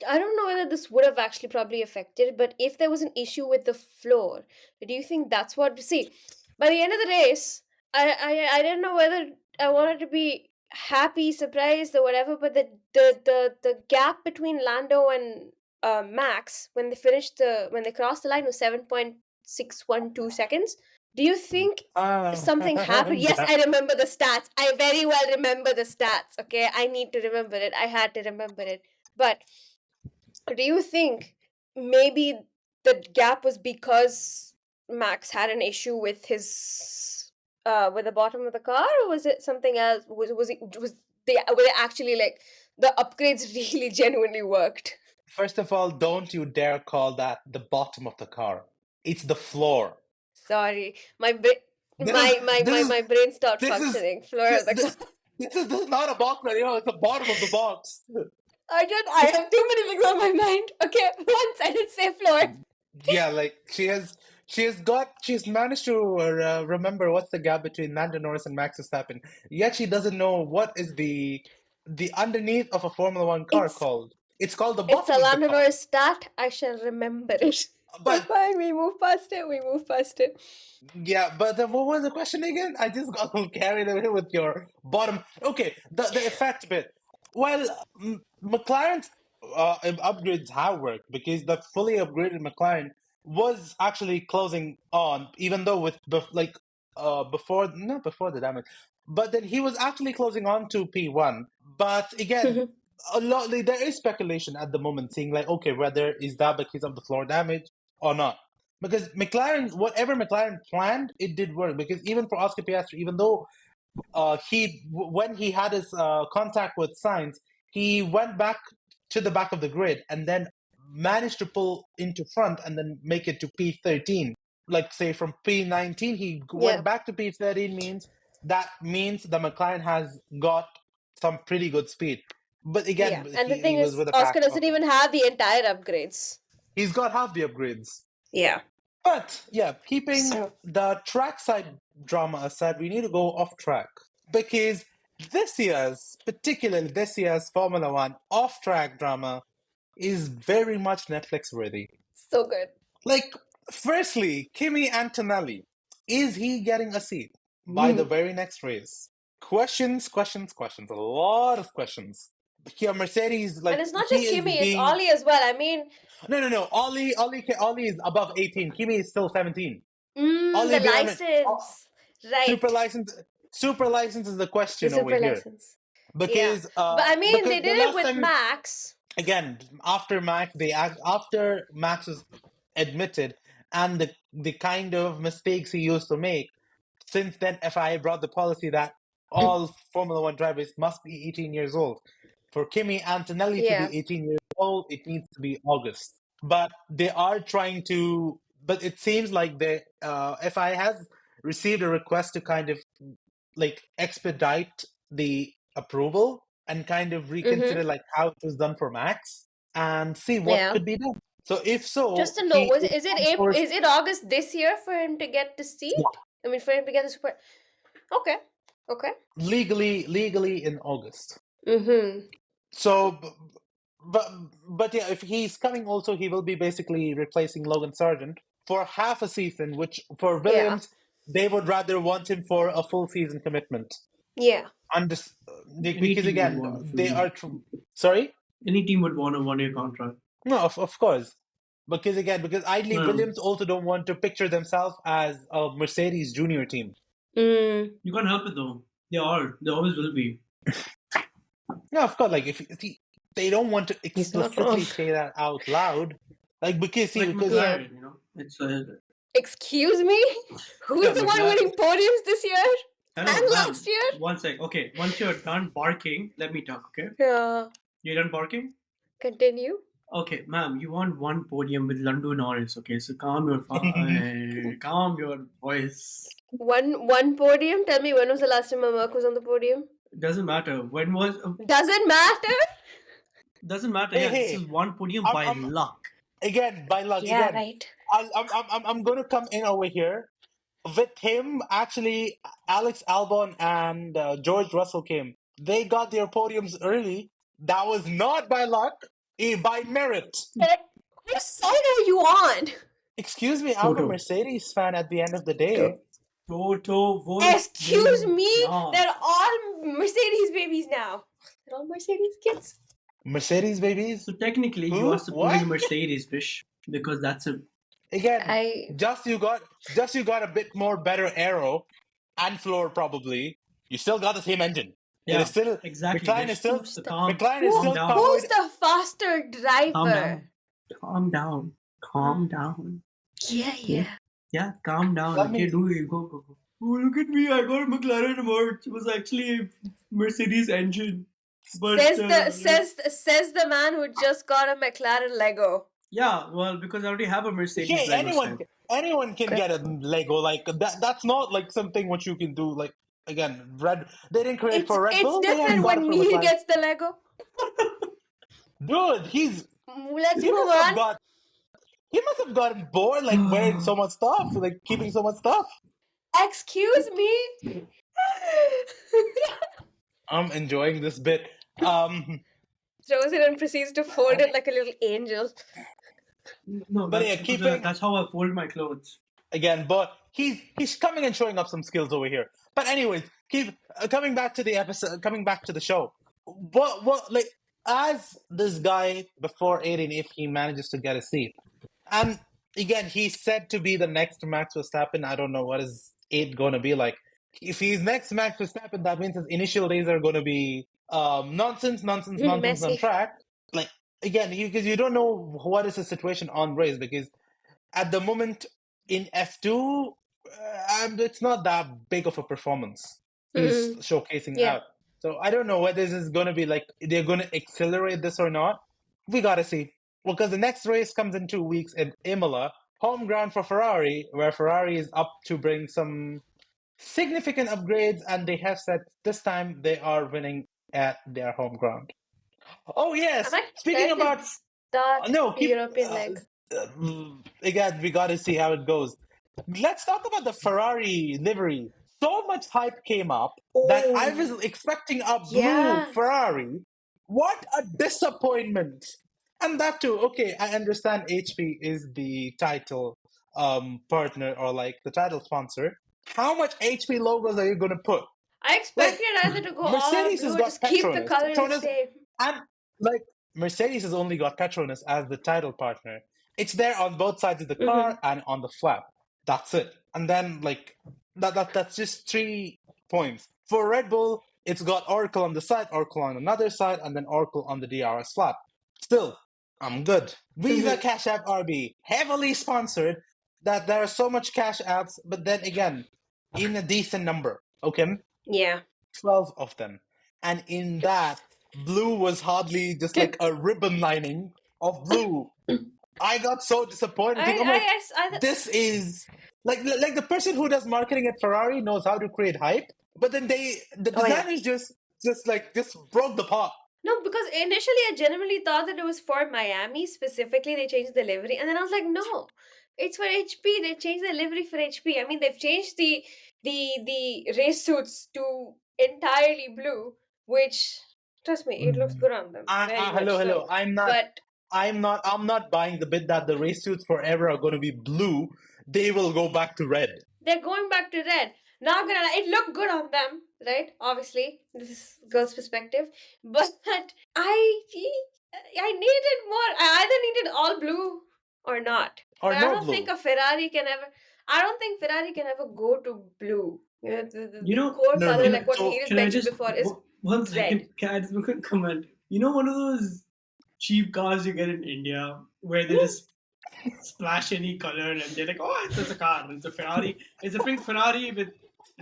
I I don't know whether this would have actually probably affected, but if there was an issue with the floor, do you think that's what? See, by the end of the race, I didn't know whether I wanted to be happy, surprised, or whatever. But the gap between Lando and Max when they crossed the line was 7.612 seconds. Do you think something happened? Yes, I remember the stats. I very well remember the stats. Okay, I need to remember it. I had to remember it. But do you think maybe the gap was because Max had an issue with his with the bottom of the car, or was it something else? Was they actually like the upgrades really genuinely worked? First of all, don't you dare call that the bottom of the car. It's the floor. Sorry, my brain, This is my brain stopped this is functioning. Floor of the car. this is not a box, man. It's the bottom of the box. I have too many things on my mind. Okay, once I did say floor. Yeah, like she's managed to remember what's the gap between Lando Norris and Max Verstappen. Yet she doesn't know what is the underneath of a Formula One car It's called. It's called the it's bottom a of the Lando car. Norris stat. I shall remember it. But Fine, we move past it. yeah, but what was the question again? I just got carried away with your bottom. Okay, the effect bit. Well, McLaren's upgrades have worked because the fully upgraded McLaren was actually closing on, even though with before not before the damage, but then he was actually closing on to P1. But again, there is speculation at the moment, saying like, okay, whether is that because of the floor damage or not. Because McLaren, whatever McLaren planned, it did work. Because even for Oscar Piastri, even though when he had his contact with Sainz, he went back to the back of the grid and then managed to pull into front and then make it to P13. Like say from P19, he went back to P13 means the McLaren has got some pretty good speed. But again, and the thing he was is, with a Oscar pack. doesn't even have the entire upgrades. He's got half the upgrades. Yeah. But yeah, keeping the trackside drama aside, we need to go off track because particularly this year's Formula One off track drama is very much Netflix worthy. So good. Like, firstly, Kimi Antonelli, is he getting a seat by the very next race? Questions, a lot of questions. Here, Mercedes, like, and it's not just Kimi, it's Ollie as well. I mean, no. Ollie is above 18. Kimi is still 17. The license, right? Super license is the question The over super here. license. Because, but I mean, they did it with Max. Again, after Max was admitted and the kind of mistakes he used to make, since then FIA brought the policy that all Formula One drivers must be 18 years old. For Kimi Antonelli to be 18 years old, it needs to be August. But they are trying to. But it seems like the FIA has received a request to kind of like expedite the approval and kind of reconsider like how it was done for Max and see what could be done. So if so, just to know, is it August this year for him to get the seat? Yeah. I mean, for him to get the super. Okay. Legally in August. So, but yeah, if he's coming also, he will be basically replacing Logan Sargent for half a season, which for Williams, they would rather want him for a full season commitment. Yeah. Because again, they are... Sorry? Any team would want a 1-year contract. No, of course. Because ideally, Williams also don't want to picture themselves as a Mercedes junior team. You can't help it though. They always will be. No, of course. Like if they don't want to explicitly say that out loud, like because McLaren, It's Excuse me? Who's yeah, the one McLaren. winning podiums this year? Hello, And ma'am. last year? One sec. Okay, once you're done barking, let me talk. Okay, Yeah. you're done barking. Continue. Okay, ma'am, you won one podium with Lando Norris. Okay, so calm your calm your voice. One podium? Tell me, when was the last time Mark was on the podium? Doesn't matter. When was? Doesn't matter? Doesn't matter. Hey, Yeah, this hey, is one podium I'm, by I'm luck. again by luck. Yeah, Again, right. I'm going to come in over here with him. Actually, Alex Albon and George Russell came. They got their podiums early. That was not by luck, by merit. Which side are you on? Excuse me, I'm a Toto. Mercedes fan at the end of the day. Toto, voice. Excuse me? No. They're all Mercedes babies now. They're all Mercedes kids. Mercedes babies? So technically, you Who? are supporting What? Mercedes, Fish, because that's a. Again, just you got a bit more better aero and floor probably. You still got the same engine. It Yeah, is still exactly. McLaren Fish. is still So calm down. Who's the faster driver? Calm down. Calm down. Calm down. Yeah. Yeah, calm down. Let Okay, me- do it. Go. Oh, look at me. I got a McLaren award. It was actually a Mercedes engine. But says the man who just got a McLaren Lego. yeah, well, because I already have a Mercedes Hey, Lego set. anyone can get a Lego like that. That's not like something what you can do. Like again, they didn't create for Red Bull. It's They different got it when for Neil McLaren. gets the Lego. Dude, Let's he move must have on. he must have gotten bored, like wearing so much stuff, like keeping so much stuff. Excuse me. I'm enjoying this bit. Throws it and proceeds to fold it like a little angel. No, But yeah, that's how I fold my clothes. Again, but he's coming and showing off some skills over here. But anyways, keep coming back to the episode, coming back to the show. What like as this guy before 18, if he manages to get a seat, and again he's said to be the next Max Verstappen. I don't know what is it going to be like. If he's next Max Verstappen, that means his initial days are going to be nonsense on Messy. track. Like again, because you don't know what is the situation on race, because at the moment in F2, it's not that big of a performance he's showcasing out. So I don't know whether this is going to be like they're going to accelerate this or not. We got to see. Because the next race comes in 2 weeks in Imola, home ground for Ferrari, where Ferrari is up to bring some significant upgrades, and they have said this time they are winning at their home ground. Oh yes, speaking about European leg. Again, we got to see how it goes. Let's talk about the Ferrari livery. So much hype came up that I was expecting a blue Ferrari. What a disappointment! And that too, okay, I understand HP is the title partner or like the title sponsor. How much HP logos are you going to put? I expected either to go all Mercedes blue has or got just keep the colors the same. And like Mercedes has only got Petronas as the title partner. It's there on both sides of the car and on the flap. That's it. And then like that's just 3 points. For Red Bull, it's got Oracle on the side, Oracle on another side, and then Oracle on the DRS flap. Still, I'm good. Visa Cash App RB, heavily sponsored, that there are so much cash apps, but then again, in a decent number. Okay? Yeah. 12 of them. And in that, blue was hardly just like a ribbon lining of blue. I got so disappointed. This is like the person who does marketing at Ferrari knows how to create hype, but then the designers just broke the pot. No, because initially I genuinely thought that it was for Miami specifically. They changed the livery, and then I was like, no, it's for HP. They changed the livery for HP. I mean, they've changed the race suits to entirely blue, which trust me, it looks good on them. Hello. I'm not buying the bit that the race suits forever are going to be blue. They will go back to red. They're going back to red. Not gonna lie, it looked good on them, right? Obviously, this is girl's perspective, but I needed more. I either needed all blue or not. Or I no don't blue. think Ferrari can ever go to blue. The core color, like what he mentioned before, is one second. red. Can I just make a comment? You know, one of those cheap cars you get in India where they just splash any color, and they're like, oh, it's a car, it's a Ferrari, it's a pink Ferrari with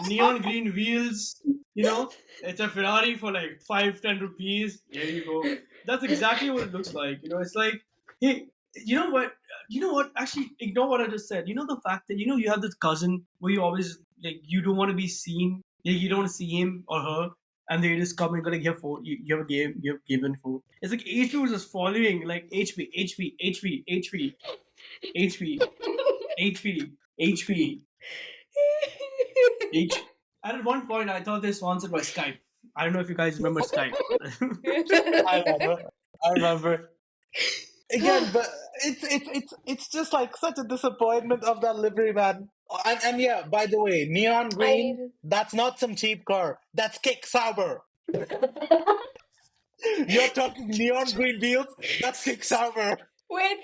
neon green wheels. It's a Ferrari for like 5-10 rupees. Here you go. That's exactly what it looks like. It's like, hey, you know what? You know what? Actually, ignore what I just said. The fact that you have this cousin where you always like you don't want to be seen. You don't want to see him or her, and they just come and go like, you have phone, you have a game, you have game info. It's like HP was just following like HP, HP, HP, HP, HP, HP, HP, H. And at one point, I thought they're sponsored by Skype. I don't know if you guys remember Skype. I remember. Again, but it's just like such a disappointment of that livery, man. And yeah, by the way, neon green, that's not some cheap car. That's kick sauber. You're talking neon green wheels? That's kick sauber. Wait.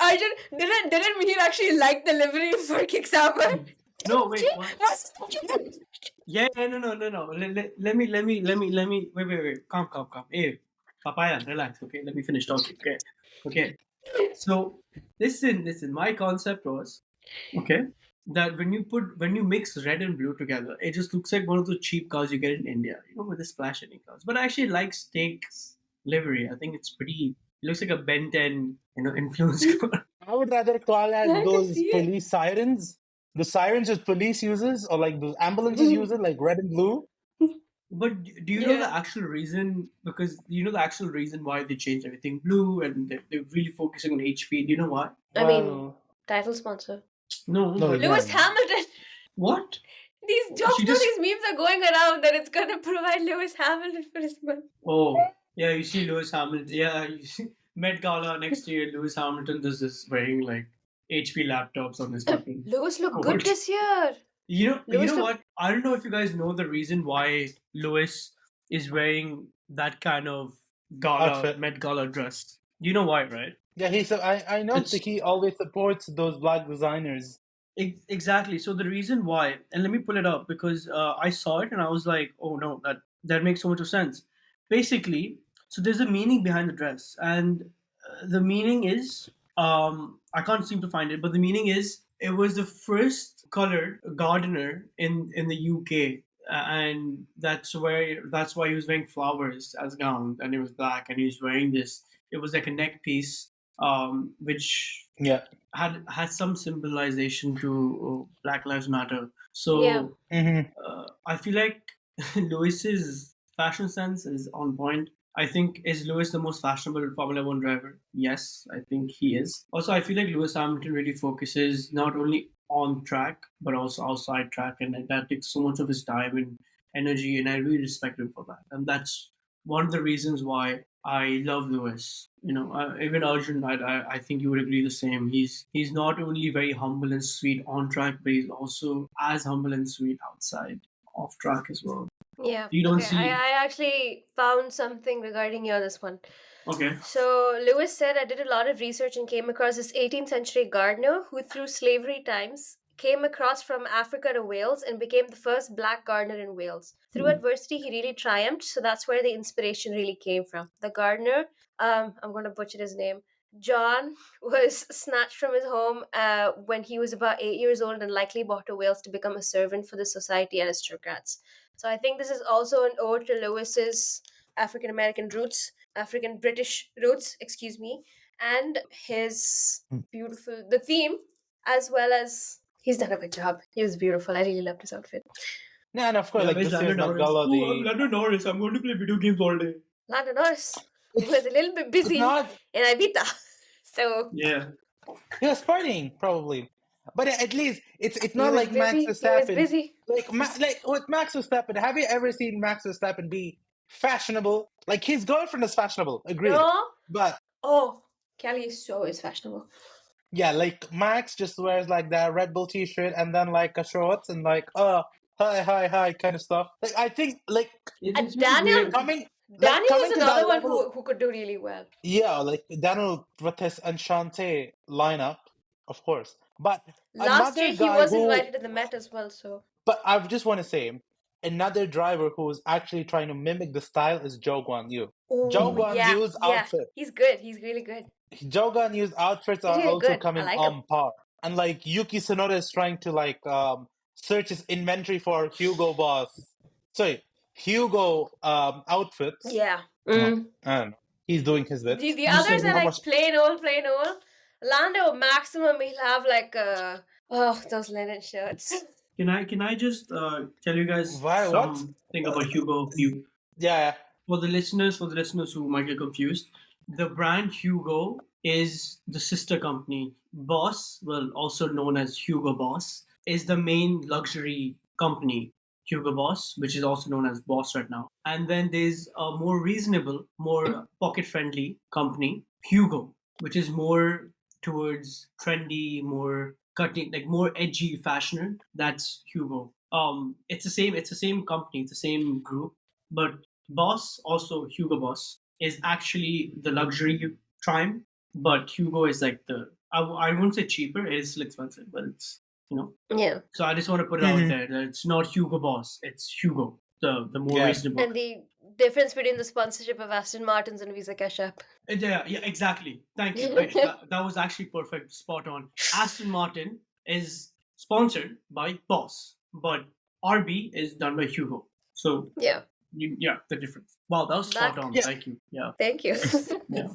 Arjun, didn't Mihir actually like the livery for Kicksauber? No, wait. What? Yeah, no. Let me. Wait. Calm. Hey, papaya, relax. Okay, let me finish talking. Okay. So listen. My concept was that when you mix red and blue together, it just looks like one of those cheap cars you get in India, with the splash any cars. But I actually like Steak's livery. I think it's pretty. It looks like a Ben 10, influence car. I would rather call I as can those see it. police sirens. The sirens that police uses, or like those ambulances use it, like red and blue. But do you know the actual reason? Because the actual reason why they changed everything blue and they're really focusing on HP. Do you know why? I mean, title sponsor. No, but Lewis Hamilton. What? These jokes, these memes are going around that it's going to provide Lewis Hamilton for his month. Oh, yeah, you see Lewis Hamilton. Yeah, you see Met Gala next year. Lewis Hamilton does this wearing like HP laptops on his fucking. Lewis looked good this year. You know what? I don't know if you guys know the reason why Lewis is wearing that kind of Outfit. Met Gala dress. You know why, right? Yeah, I know that he always supports those black designers. Exactly. So the reason why, and let me pull it up because I saw it and I was like, oh no, that makes so much of sense. Basically, so there's a meaning behind the dress, and the meaning is I can't seem to find it, but the meaning is it was the first colored gardener in the UK, and that's why he was wearing flowers as gown, and it was black, and he was wearing this. It was like a neck piece, which had some symbolization to Black Lives Matter. So I feel like Lewis's fashion sense is on point. I think, is Lewis the most fashionable Formula One driver? Yes, I think he is. Also, I feel like Lewis Hamilton really focuses not only on track but also outside track, and that takes so much of his time and energy, and I really respect him for that. And that's one of the reasons why I love Lewis. Even Arjun, I think you would agree the same. He's not only very humble and sweet on track, but he's also as humble and sweet outside off track as well. Yeah. You don't see. I actually found something regarding this one. Okay. So Lewis said, I did a lot of research and came across this 18th century gardener who, through slavery times, came across from Africa to Wales and became the first black gardener in Wales. Through adversity, he really triumphed. So that's where the inspiration really came from. The gardener, I'm going to butcher his name, John, was snatched from his home when he was about 8 years old and likely brought to Wales to become a servant for the society aristocrats. So I think this is also an ode to Lewis's African British roots, and his the theme, as well as he's done a good job. He was beautiful. I really loved his outfit. Yeah, and of course, like this year's Met Gala, I'm Lando Norris. I'm going to play video games all day. Lando Norris was a little bit busy in Ibiza, so yeah, he was partying probably. But at least it's not like busy. Max Verstappen. He was busy. Like with Max Verstappen, have you ever seen Max Verstappen be fashionable? Like his girlfriend is fashionable, agreed. No, but Kelly is so fashionable. Yeah, like Max just wears like that Red Bull T-shirt and then like a shorts and like hi kind of stuff. Like I think like Daniel was another one who could do really well. Yeah, like Daniel with his Enchante lineup, of course. But last year he was invited to the Met as well. So, but I just want to say, another driver who's actually trying to mimic the style is Zhou Guanyu. Zhou Guanyu's outfit. He's good. He's really good. Joga News outfits It's are really also good. I coming like him. on par. And like Yuki Tsunoda is trying to search his inventory for Hugo Boss. Sorry, Hugo outfits. Yeah. I don't know. He's doing his bit. The You said others are How it. much? like plain old, plain old. Lando maximum he'll have like those linen shirts. Can I just tell you guys Why? What? something about Hugo? Yeah. For the listeners who might get confused, the brand Hugo is the sister company. Boss, well, also known as Hugo Boss, is the main luxury company, Hugo Boss, which is also known as Boss right now. And then there's a more reasonable, more pocket-friendly company, Hugo, which is more towards trendy, more cutting, like more edgy fashion. That's Hugo. It's the same company, it's the same group, but Boss, also Hugo Boss, is actually the luxury Prime, but Hugo is like I won't say cheaper, it is still expensive, but it's, Yeah. So I just want to put it out there that it's not Hugo Boss, it's Hugo, the more Yeah. reasonable. And the difference between the sponsorship of Aston Martins and Visa Cash App. Yeah, exactly. Thank you. Aish. That was actually perfect, spot on. Aston Martin is sponsored by Boss, but RB is done by Hugo. So Yeah. the difference. Wow, that was spot on. Yeah. Thank you. Yeah. Thank you. Yeah.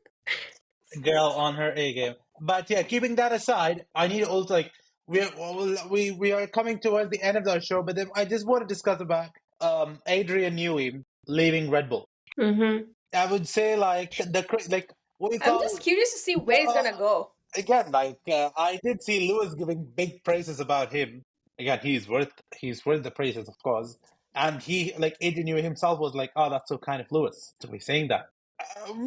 Girl on her A game. But yeah, keeping that aside, I need to also we are coming towards the end of our show, but then I just want to discuss about Adrian Newey leaving Red Bull. I would say what we I'm call just curious to see where he's gonna go. again, I did see Lewis giving big praises about him. Again, he's worth the praises, of course. And he, like Adrian Newey himself, was like, "Oh, that's so kind of Lewis to be saying that."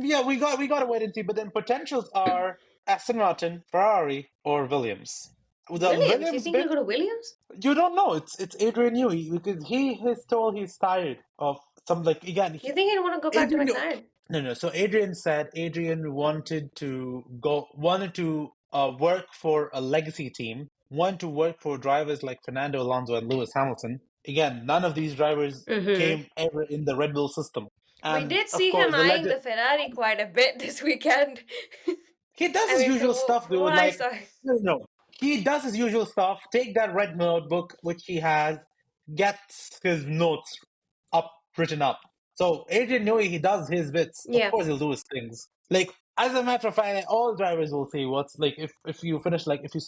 Yeah, we got to wait and see. But then potentials are Aston Martin, Ferrari, or Williams. The Williams? You Williams think bit, he'll go to Williams? you don't know. It's Adrian Newey because he has told he's tired of some again. You think he'll want to go back to Adrian, McLaren? no. So Adrian said Adrian wanted to work for a legacy team, wanted to work for drivers like Fernando Alonso and Lewis Hamilton. Again, none of these drivers came ever in the Red Bull system. We And did of see course, him eyeing the Ferrari quite a bit this weekend. he does I his mean, usual stuff, from dude. what I Like, saw. no. He does his usual stuff. Take that red notebook, which he has, gets his notes written up. So Adrian Newey, he does his bits. Yeah. Of course, he'll do his things. Like, as a matter of fact, all drivers will see what's like if you finish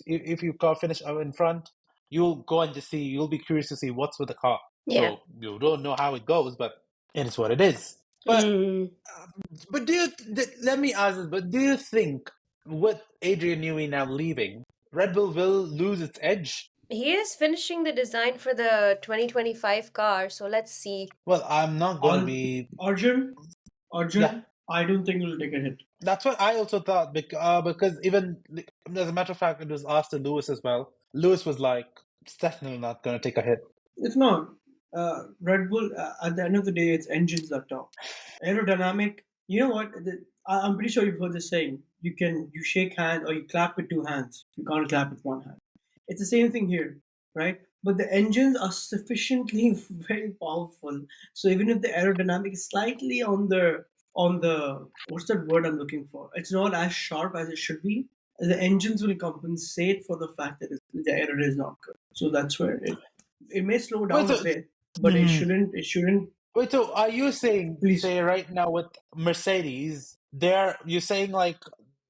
if you car finish in front, you'll go and just see. You'll be curious to see what's with the car. Yeah. So you don't know how it goes, but it is what it is. But but let me ask this, but do you think with Adrian Newey now leaving, Red Bull will lose its edge? He is finishing the design for the 2025 car, so let's see. Well, I'm not going to be. Arjun, Yeah. I don't think he'll take a hit. That's what I also thought because even as a matter of fact, it was asked to Lewis as well. Lewis was like, "It's definitely not going to take a hit." It's not. Red Bull, at the end of the day, it's engines that talk. Aerodynamic, you know what? I'm pretty sure you've heard this saying. You shake hand or you clap with two hands. You can't clap with one hand. It's the same thing here, right? But the engines are sufficiently very powerful. So even if the aerodynamic is slightly on the what's that word I'm looking for? It's not as sharp as it should be. The engines will compensate for the fact that the error is not good. So that's where it may slow down a bit, but it shouldn't. Wait, so are you saying, Please. say right now with Mercedes, you're saying like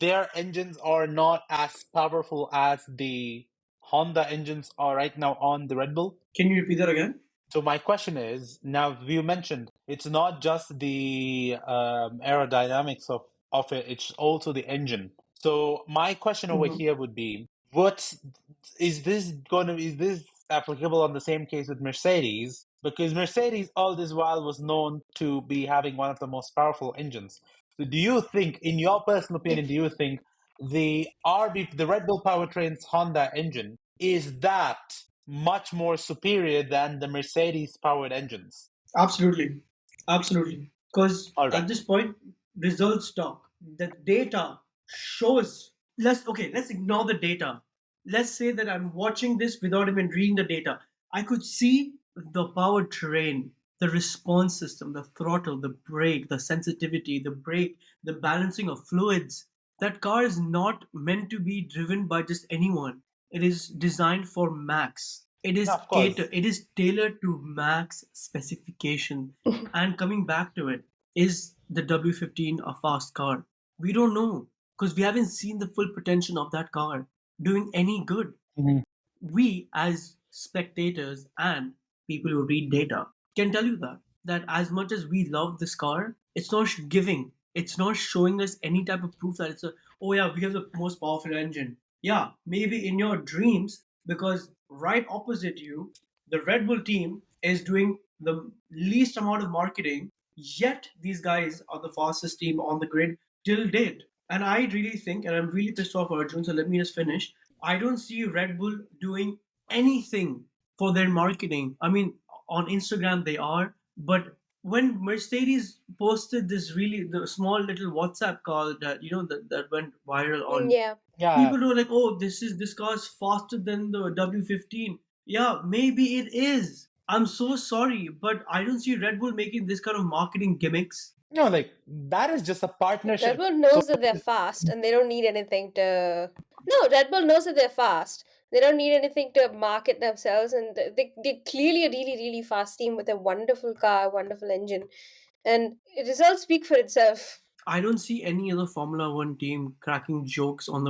their engines are not as powerful as the Honda engines are right now on the Red Bull? Can you repeat that again? So my question is, now you mentioned it's not just the aerodynamics of it, it's also the engine. So my question over here would be, is this applicable on the same case with Mercedes? Because Mercedes all this while was known to be having one of the most powerful engines. So do you think, in your personal opinion, do you think the Red Bull powertrain's Honda engine is that much more superior than the Mercedes powered engines? Absolutely. Because All right. at this point, results talk. The data shows. Let's ignore the data. Let's say that I'm watching this without even reading the data. I could see the powertrain, the response system, the throttle, the brake, the sensitivity, the balancing of fluids. That car is not meant to be driven by just anyone. It is designed for Max. It Yeah, is of course. it is tailored to Max specification. And coming back to it, is the W15 a fast car? We don't know because we haven't seen the full potential of that car doing any good. Mhm. We as spectators and people who read data can tell you that as much as we love this car, it's not giving, it's not showing us any type of proof that it's a, oh yeah, we have the most powerful engine. Yeah, maybe in your dreams, because right opposite you, the Red Bull team is doing the least amount of marketing, yet these guys are the fastest team on the grid till date. And I really think, and I'm really pissed off Arjun, so let me just finish. I don't see Red Bull doing anything for their marketing. I mean, on Instagram they are, but when Mercedes posted this really the small little WhatsApp call that that went viral on, Yeah. Yeah. people were like, "Oh, this car is faster than the W15." Yeah, maybe it is. I'm so sorry, but I don't see Red Bull making this kind of marketing gimmicks. Like that is just a Red partnership. Bull So knows that they're fast and they don't need anything to. No, Red Bull knows that they're fast. They don't need anything to market themselves, and they're clearly a really, really fast team with a wonderful car, wonderful engine, and the results speak for itself. I don't see any other Formula One team cracking jokes on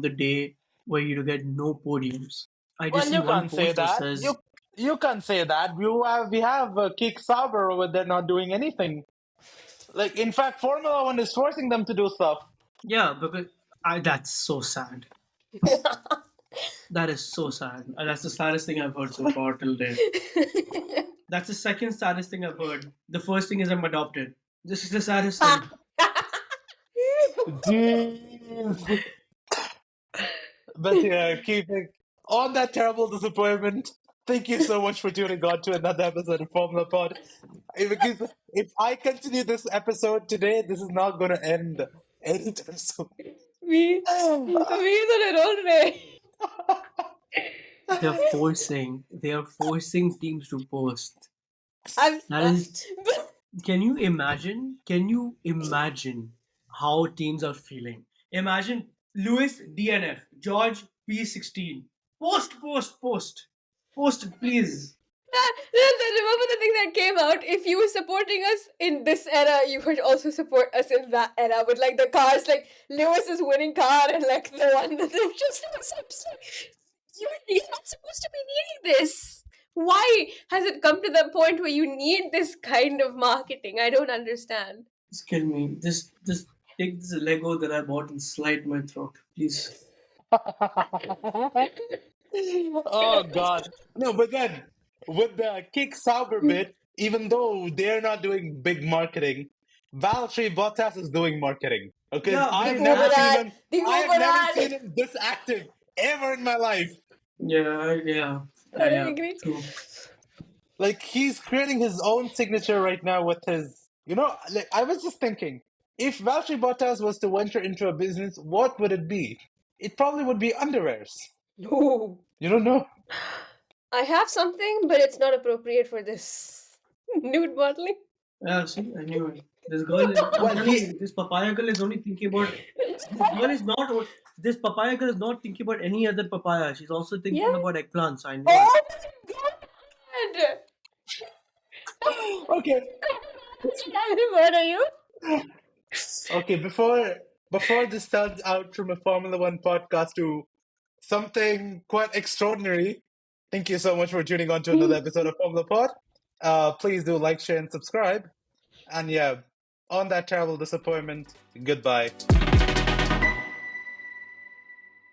the day where you get no podiums. I just well, see you one can't say post that that. says, You can't say that. We have Kick Sauber over there not doing anything. Like in fact, Formula One is forcing them to do stuff. "Yeah, because that's so sad. That is so sad. That's the saddest thing I've heard so far till date. That's the second saddest thing I've heard. The first thing is I'm adopted. This is the saddest thing." Jeez. But yeah, keeping on that terrible disappointment. Thank you so much for tuning on to another episode of Formula Pod. Because if I continue this episode today, this is not going to end anytime soon. we it already. They are forcing teams to post. I'm. That is, can you imagine? Can you imagine how teams are feeling? Imagine Lewis DNF, George P16. Post, post, post. Post it, please. Remember the thing that came out? If you were supporting us in this era, you would also support us in that era. With like the cars, like Lewis is winning car, and like the one that they're just like, you're not supposed to be needing this. Why has it come to the point where you need this kind of marketing? I don't understand. Just kill me. Just take this Lego that I bought and slide my throat, please. Oh God. No, but then with the Kick Sauber bit, even though they're not doing big marketing, Valtteri Bottas is doing marketing. Because Yeah, I've because never that- seen him. The I have Uber never ad. seen him this active ever in my life. Yeah. I agree. True. Like he's creating his own signature right now with his. Like I was just thinking, if Valtteri Bottas was to venture into a business, what would it be? It probably would be underwears. No. You don't know? I have something, but it's not appropriate for this. Nude modeling. Yeah, see, I knew it. This girl is, I'm telling you, this papaya girl is only thinking about. This papaya girl is not thinking about any other papaya. She's also thinking Yeah. about eggplants. I know. Oh my god! Okay. I'm gonna murder you. Okay, before this turns out from a Formula One podcast to something quite extraordinary, thank you so much for tuning on to another episode of Formula Pod. Please do like, share, and subscribe. And yeah, on that terrible disappointment, goodbye.